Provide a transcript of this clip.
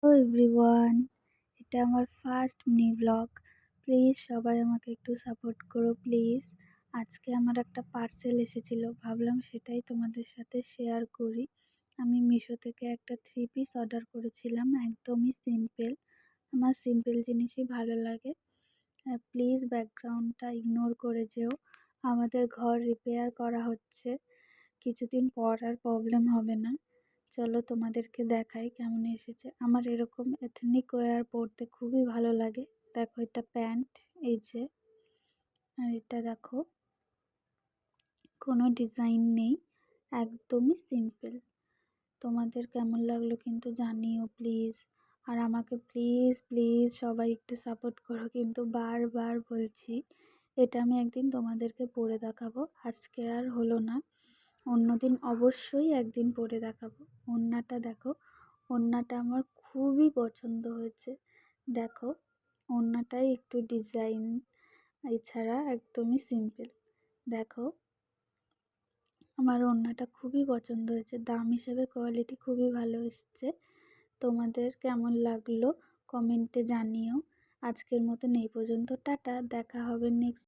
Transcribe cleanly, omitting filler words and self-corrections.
Hello everyone, এটা আমার first mini blog. Please সবাই আমাকে একটু সাপোর্ট করো প্লিজ। আজকে আমার একটা পার্সেল এসেছিল, ভাবলাম সেটাই তোমাদের সাথে শেয়ার করি। আমি মিশো থেকে একটা 3 পিস অর্ডার করেছিলাম, একদমই সিম্পল। আমার সিম্পল জিনিসই ভালো লাগে। প্লিজ ব্যাকগ্রাউন্ডটা ইগনোর করে যেও। আমাদের ঘর রিপেয়ার করা হচ্ছে, কিছুদিন পর আর প্রবলেম হবে না। চলো তোমাদেরকে দেখাই কেমন এসেছে। আমার এরকম এথনিক ওয়্যার পরতে খুবই ভালো লাগে। দেখো এটা প্যান্ট, এই যে, আর এটা দেখো কোনো ডিজাইন নেই, একদমই সিম্পল। তোমাদের কেমন লাগলো কিন্তু জানিও প্লিজ। আর আমাকে প্লিজ প্লিজ সবাই একটু সাপোর্ট করো, কিন্তু বারবার বলছি। এটা আমি একদিন তোমাদেরকে পরে দেখাবো, আজকে আর হলো না, অন্যদিন অবশ্যই একদিন পরে দেখাবো। ওড়নাটা দেখো, ওড়নাটা আমার খুবই পছন্দ হয়েছে। দেখো ওড়নাটাই একটু ডিজাইন, এছাড়া একদমই সিম্পল। দেখো আমার ওড়নাটা খুবই পছন্দ হয়েছে, দাম হিসেবে কোয়ালিটি খুবই ভালো এসছে। তোমাদের কেমন লাগলো কমেন্টে জানিও। আজকের মতন এই পর্যন্ত, টাটা, দেখা হবে নেক্সট